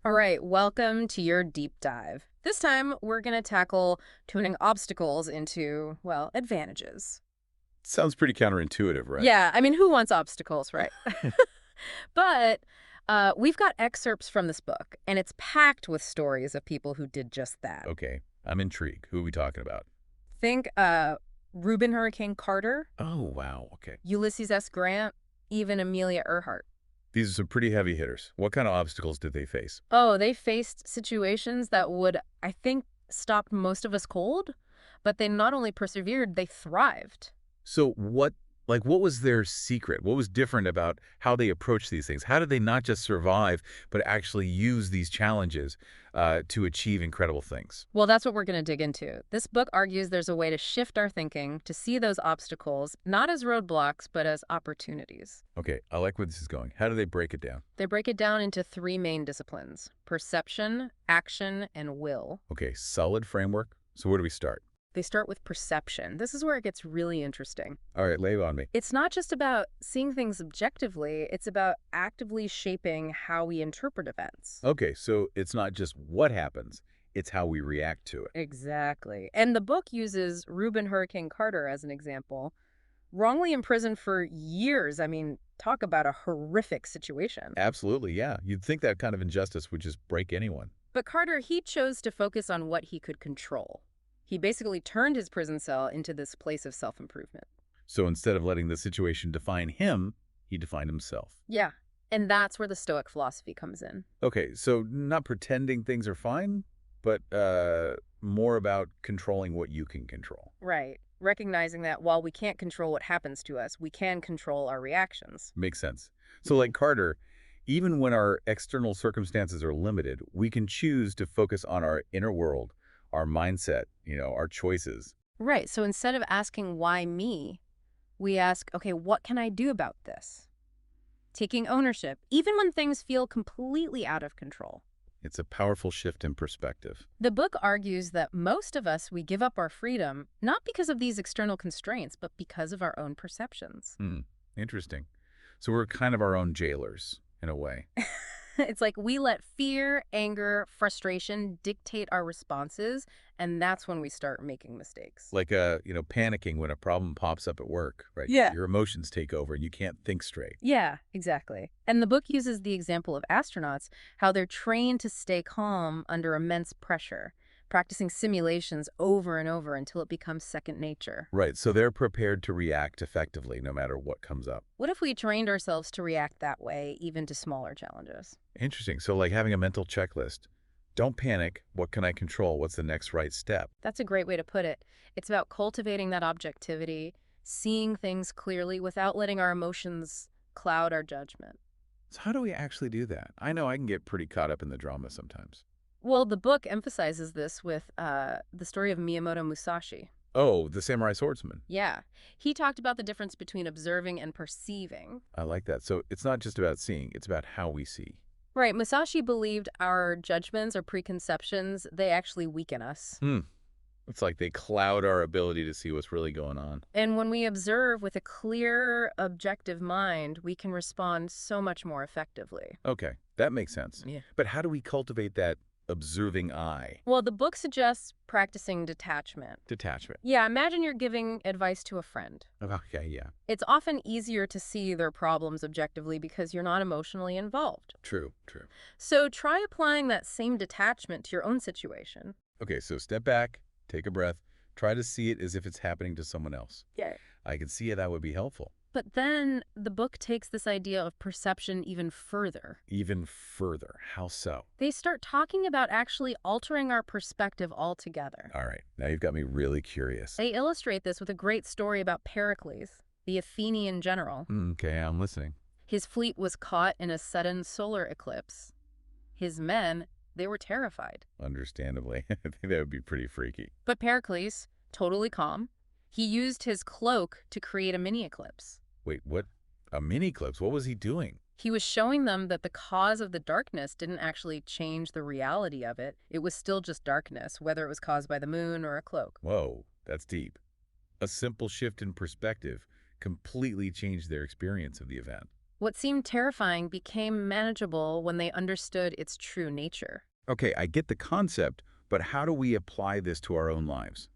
All right, welcome to your deep dive. This time, we're going to tackle turning obstacles into, well, advantages. Sounds pretty counterintuitive, right? Yeah, I mean, who wants obstacles, right? But we've got excerpts from this book, and it's packed with stories of people who did just that. Okay, I'm intrigued. Who are we talking about? Think Reuben Hurricane Carter, Oh, wow. Okay. Ulysses S. Grant, even Amelia Earhart. These are some pretty heavy hitters. What kind of obstacles did they face? Oh, they faced situations that would, I think, stop most of us cold, but they not only persevered, they thrived. So what was their secret? What was different about how they approached these things? How did they not just survive, but actually use these challenges to achieve incredible things? Well, that's what we're going to dig into. This book argues there's a way to shift our thinking to see those obstacles not as roadblocks, but as opportunities. Okay, I like where this is going. How do they break it down? They break it down into three main disciplines: perception, action, and will. Okay, solid framework. So where do we start? They start with perception. This is where it gets really interesting. All right, lay it on me. It's not just about seeing things objectively, it's about actively shaping how we interpret events. Okay, so it's not just what happens, it's how we react to it. Exactly. And the book uses Reuben Hurricane Carter as an example. Wrongly imprisoned for years. I mean, talk about a horrific situation. Absolutely, yeah. You'd think that kind of injustice would just break anyone. But Carter, he chose to focus on what he could control. He basically turned his prison cell into this place of self-improvement. So instead of letting the situation define him, he defined himself. Yeah. And that's where the Stoic philosophy comes in. Okay, so not pretending things are fine, but more about controlling what you can control. Right. Recognizing that while we can't control what happens to us, we can control our reactions. Makes sense. So like Carter, even when our external circumstances are limited, we can choose to focus on our inner world, our mindset, our choices. Right. So instead of asking, why me, we ask, okay, what can I do about this? Taking ownership, even when things feel completely out of control. It's a powerful shift in perspective. The book argues that most of us, we give up our freedom not because of these external constraints, but because of our own perceptions. Hmm, interesting. So we're kind of our own jailers, in a way. It's like we let fear, anger, frustration dictate our responses, and that's when we start making mistakes. Like, panicking when a problem pops up at work, right? Yeah. Your emotions take over and you can't think straight. Yeah, exactly. And the book uses the example of astronauts, how they're trained to stay calm under immense pressure, practicing simulations over and over until it becomes second nature. Right, so they're prepared to react effectively no matter what comes up. What if we trained ourselves to react that way, even to smaller challenges? Interesting. So like having a mental checklist. Don't panic. What can I control? What's the next right step? That's a great way to put it. It's about cultivating that objectivity, seeing things clearly without letting our emotions cloud our judgment. So how do we actually do that? I know I can get pretty caught up in the drama sometimes. Well, the book emphasizes this with the story of Miyamoto Musashi. Oh, the samurai swordsman. Yeah, he talked about the difference between observing and perceiving. I like that. So it's not just about seeing, it's about how we see. Right, Musashi believed our judgments or preconceptions, they actually weaken us. Hmm. It's like they cloud our ability to see what's really going on. And when we observe with a clear, objective mind, we can respond so much more effectively. Okay, that makes sense. Yeah. But how do we cultivate that observing eye? Well, the book suggests practicing detachment. Detachment. Yeah, imagine you're giving advice to a friend. Okay, yeah. It's often easier to see their problems objectively because you're not emotionally involved. True, true. So try applying that same detachment to your own situation. Okay, so step back, take a breath, try to see it as if it's happening to someone else. Yeah. I can see how that would be helpful. But then the book takes this idea of perception even further. Even further. How so? They start talking about actually altering our perspective altogether. All right, now you've got me really curious. They illustrate this with a great story about Pericles, the Athenian general. Okay, I'm listening. His fleet was caught in a sudden solar eclipse. His men, they were terrified. Understandably. I think that would be pretty freaky. But Pericles, totally calm, he used his cloak to create a mini eclipse. Wait, what? A mini eclipse? What was he doing? He was showing them that the cause of the darkness didn't actually change the reality of it. It was still just darkness, whether it was caused by the moon or a cloak. Whoa, that's deep. A simple shift in perspective completely changed their experience of the event. What seemed terrifying became manageable when they understood its true nature. Okay, I get the concept, but how do we apply this to our own lives?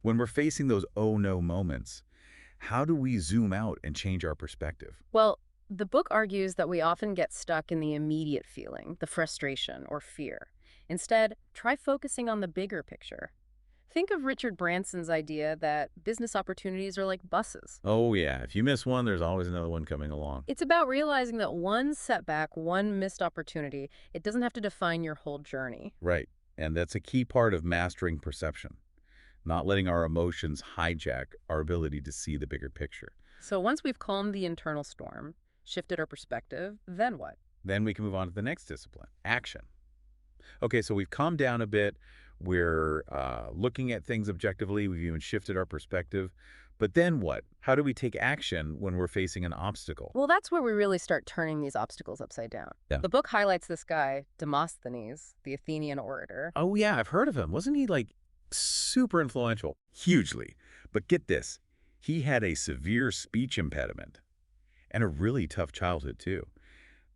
When we're facing those oh no moments, how do we zoom out and change our perspective? Well, the book argues that we often get stuck in the immediate feeling, the frustration or fear. Instead, try focusing on the bigger picture. Think of Richard Branson's idea that business opportunities are like buses. Oh yeah, if you miss one, there's always another one coming along. It's about realizing that one setback, one missed opportunity, it doesn't have to define your whole journey. Right. And that's a key part of mastering perception, not letting our emotions hijack our ability to see the bigger picture. So once we've calmed the internal storm, shifted our perspective, then what? Then we can move on to the next discipline, action. Okay, so we've calmed down a bit. We're looking at things objectively. We've even shifted our perspective. But then what? How do we take action when we're facing an obstacle? Well, that's where we really start turning these obstacles upside down. Yeah. The book highlights this guy, Demosthenes, the Athenian orator. Oh, yeah, I've heard of him. Wasn't he like super influential? Hugely. But get this, he had a severe speech impediment and a really tough childhood, too.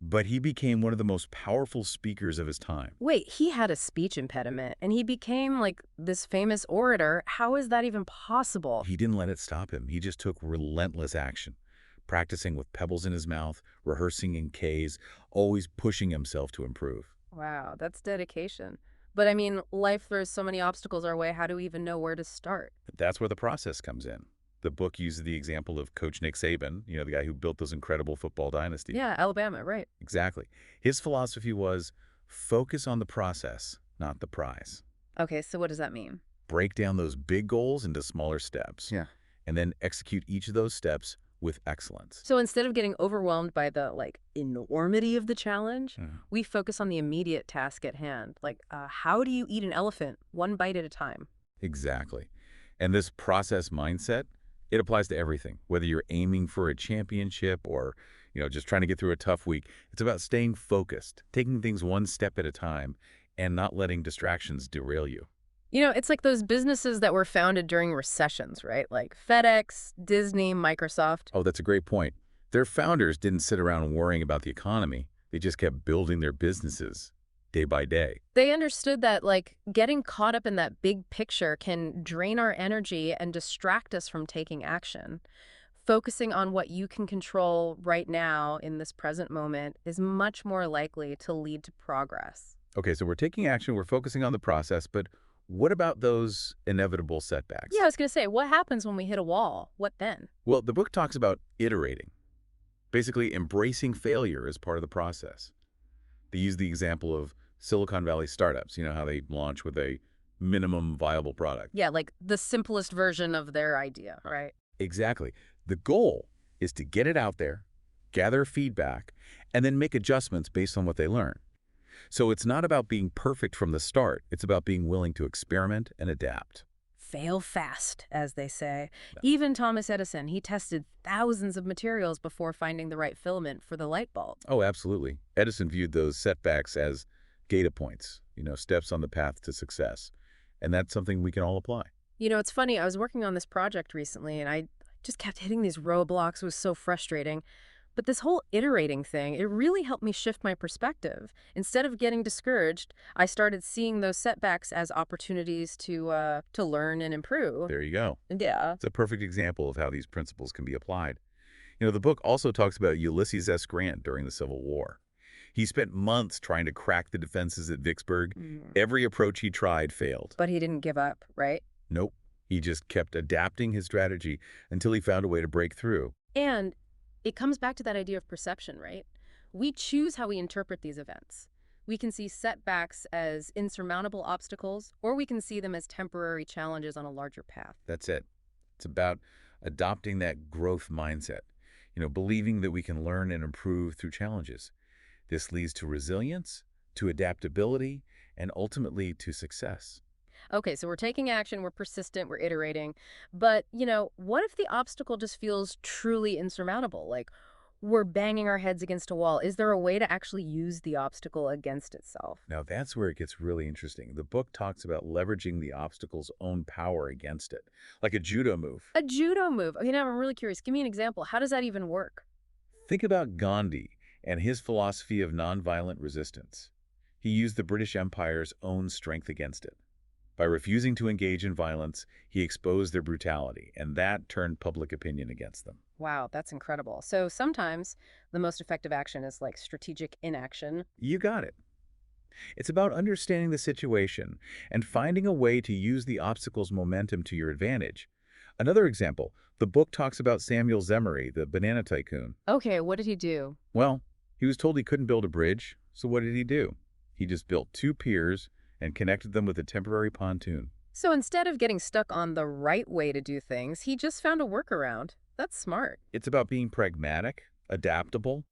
But he became one of the most powerful speakers of his time. Wait, he had a speech impediment and he became like this famous orator. How is that even possible? He didn't let it stop him. He just took relentless action, practicing with pebbles in his mouth, rehearsing in Ks, always pushing himself to improve. Wow, that's dedication. But I mean, life throws so many obstacles our way. How do we even know where to start? That's where the process comes in. The book uses the example of Coach Nick Saban, the guy who built those incredible football dynasties. Yeah, Alabama, right. Exactly. His philosophy was focus on the process, not the prize. Okay, so what does that mean? Break down those big goals into smaller steps, Yeah. and then execute each of those steps with excellence. So instead of getting overwhelmed by the enormity of the challenge, Mhm. we focus on the immediate task at hand. How do you eat an elephant one bite at a time? Exactly. And this process mindset, it applies to everything, whether you're aiming for a championship or, just trying to get through a tough week. It's about staying focused, taking things one step at a time, and not letting distractions derail you. It's like those businesses that were founded during recessions, right? Like FedEx, Disney, Microsoft. Oh, that's a great point. Their founders didn't sit around worrying about the economy. They just kept building their businesses day by day. They understood that, getting caught up in that big picture can drain our energy and distract us from taking action. Focusing on what you can control right now in this present moment is much more likely to lead to progress. Okay, so we're taking action, we're focusing on the process, but what about those inevitable setbacks? Yeah, I was going to say, what happens when we hit a wall? What then? Well, the book talks about iterating, basically embracing failure as part of the process. They use the example of Silicon Valley startups, how they launch with a minimum viable product. Yeah, like the simplest version of their idea, right? Exactly. The goal is to get it out there, gather feedback, and then make adjustments based on what they learn. So it's not about being perfect from the start. It's about being willing to experiment and adapt. Fail fast, as they say. Yeah. Even Thomas Edison, he tested thousands of materials before finding the right filament for the light bulb. Oh, absolutely. Edison viewed those setbacks as data points, steps on the path to success. And that's something we can all apply. It's funny, I was working on this project recently and I just kept hitting these roadblocks. It was so frustrating. But this whole iterating thing, it really helped me shift my perspective. Instead of getting discouraged, I started seeing those setbacks as opportunities to learn and improve. There you go. Yeah. It's a perfect example of how these principles can be applied. The book also talks about Ulysses S. Grant during the Civil War. He spent months trying to crack the defenses at Vicksburg. Every approach he tried failed. But he didn't give up, right? Nope. He just kept adapting his strategy until he found a way to break through. And it comes back to that idea of perception, right? We choose how we interpret these events. We can see setbacks as insurmountable obstacles, or we can see them as temporary challenges on a larger path. That's it. It's about adopting that growth mindset, believing that we can learn and improve through challenges. This leads to resilience, to adaptability, and ultimately to success. Okay, so we're taking action, we're persistent, we're iterating. But, what if the obstacle just feels truly insurmountable? Like we're banging our heads against a wall. Is there a way to actually use the obstacle against itself? Now that's where it gets really interesting. The book talks about leveraging the obstacle's own power against it, like a judo move. A judo move. Okay, now I'm really curious. Give me an example. How does that even work? Think about Gandhi and his philosophy of nonviolent resistance. He used the British Empire's own strength against it. By refusing to engage in violence, he exposed their brutality, and that turned public opinion against them. Wow, that's incredible. So sometimes the most effective action is like strategic inaction. You got it. It's about understanding the situation and finding a way to use the obstacle's momentum to your advantage. Another example, the book talks about Samuel Zemery, the banana tycoon. Okay, what did he do? Well, he was told he couldn't build a bridge, so what did he do? He just built two piers and connected them with a temporary pontoon. So instead of getting stuck on the right way to do things, he just found a workaround. That's smart. It's about being pragmatic, adaptable.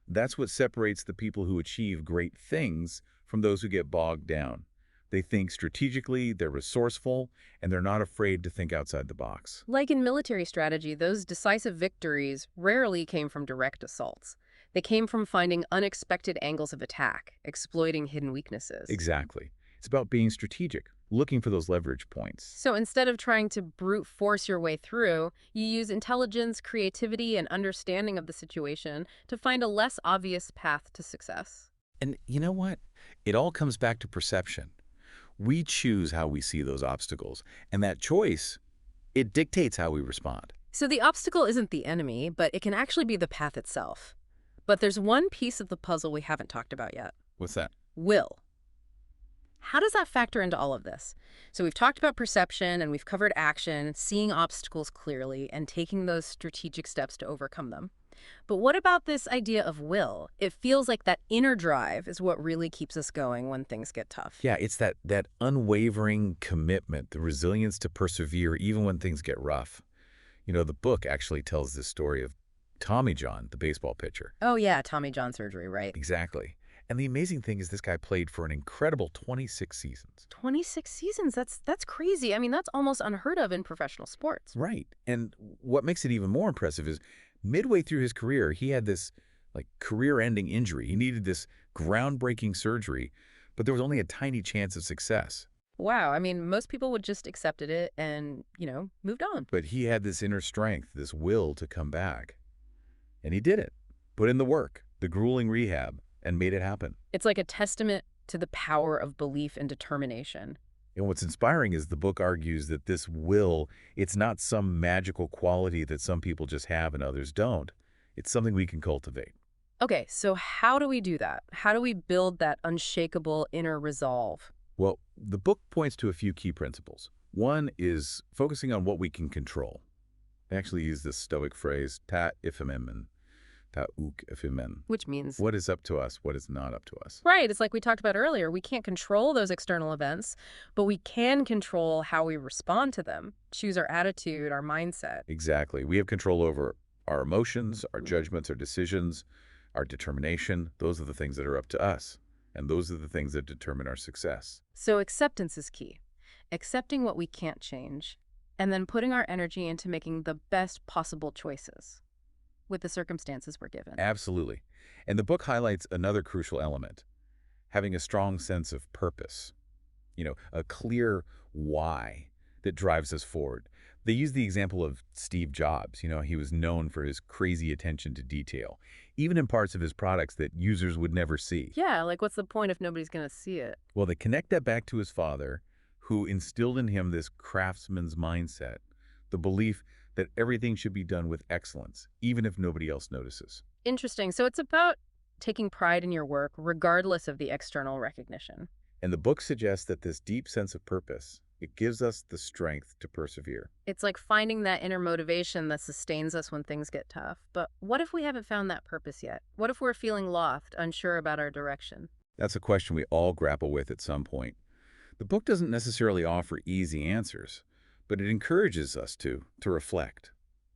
That's what separates the people who achieve great things from those who get bogged down. They think strategically, they're resourceful, and they're not afraid to think outside the box. Like in military strategy, those decisive victories rarely came from direct assaults. They came from finding unexpected angles of attack, exploiting hidden weaknesses. Exactly. It's about being strategic, looking for those leverage points. So instead of trying to brute force your way through, you use intelligence, creativity, and understanding of the situation to find a less obvious path to success. And you know what? It all comes back to perception. We choose how we see those obstacles, and that choice, it dictates how we respond. So the obstacle isn't the enemy, but it can actually be the path itself. But there's one piece of the puzzle we haven't talked about yet. What's that? Will. How does that factor into all of this? So we've talked about perception and we've covered action, seeing obstacles clearly, and taking those strategic steps to overcome them. But what about this idea of will? It feels like that inner drive is what really keeps us going when things get tough. Yeah, it's that unwavering commitment, the resilience to persevere even when things get rough. You know, the book actually tells this story of Tommy John, the baseball pitcher. Oh yeah, Tommy John surgery, right? Exactly. And the amazing thing is this guy played for an incredible 26 seasons. 26 seasons, that's crazy. I mean, that's almost unheard of in professional sports. Right. And what makes it even more impressive is midway through his career, he had this like career-ending injury. He needed this groundbreaking surgery, but there was only a tiny chance of success. Wow, I mean, most people would just accepted it and, moved on. But he had this inner strength, this will to come back. And he did it. Put in the work, the grueling rehab, and made it happen. It's like a testament to the power of belief and determination. And what's inspiring is the book argues that this will, it's not some magical quality that some people just have and others don't. It's something we can cultivate. Okay, so how do we do that? How do we build that unshakable inner resolve? Well, the book points to a few key principles. One is focusing on what we can control. I actually use this Stoic phrase, ta ifemen, ta uk ifemen. Which means, What is up to us, what is not up to us. right, it's like we talked about earlier. We can't control those external events, but we can control how we respond to them, choose our attitude, our mindset. Exactly. We have control over our emotions, our judgments, our decisions, our determination. Those are the things that are up to us. And those are the things that determine our success. So acceptance is key. Accepting what we can't change, and then putting our energy into making the best possible choices with the circumstances we're given. Absolutely. And the book highlights another crucial element, having a strong sense of purpose, a clear why that drives us forward. They use the example of Steve Jobs. He was known for his crazy attention to detail, even in parts of his products that users would never see. Yeah, like what's the point if nobody's going to see it? Well, they connect that back to his father, who instilled in him this craftsman's mindset, the belief that everything should be done with excellence, even if nobody else notices. Interesting. So it's about taking pride in your work regardless of the external recognition. And the book suggests that this deep sense of purpose, it gives us the strength to persevere. It's like finding that inner motivation that sustains us when things get tough. But what if we haven't found that purpose yet? What if we're feeling lost, unsure about our direction? That's a question we all grapple with at some point. The book doesn't necessarily offer easy answers, but it encourages us to reflect.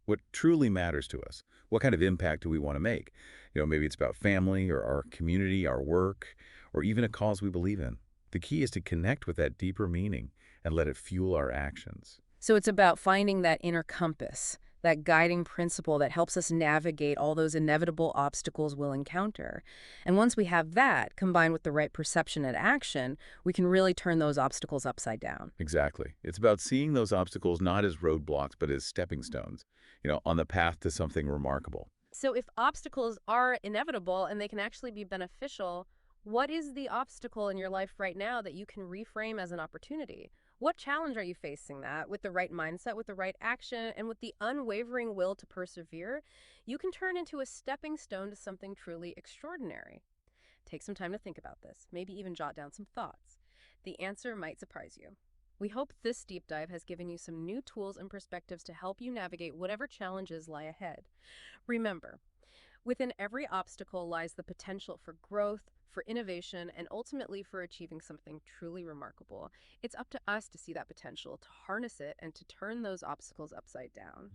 What truly matters to us? What kind of impact do we want to make? Maybe it's about family or our community, our work, or even a cause we believe in. The key is to connect with that deeper meaning and let it fuel our actions. So it's about finding that inner compass, that guiding principle that helps us navigate all those inevitable obstacles we'll encounter. And once we have that, combined with the right perception and action, we can really turn those obstacles upside down. Exactly. It's about seeing those obstacles not as roadblocks, but as stepping stones, on the path to something remarkable. So if obstacles are inevitable and they can actually be beneficial, what is the obstacle in your life right now that you can reframe as an opportunity? What challenge are you facing that with the right mindset, with the right action, and with the unwavering will to persevere, you can turn into a stepping stone to something truly extraordinary? Take some time to think about this, maybe even jot down some thoughts. The answer might surprise you. We hope this deep dive has given you some new tools and perspectives to help you navigate whatever challenges lie ahead. Remember, within every obstacle lies the potential for growth, for innovation, and ultimately for achieving something truly remarkable. It's up to us to see that potential, to harness it, and to turn those obstacles upside down.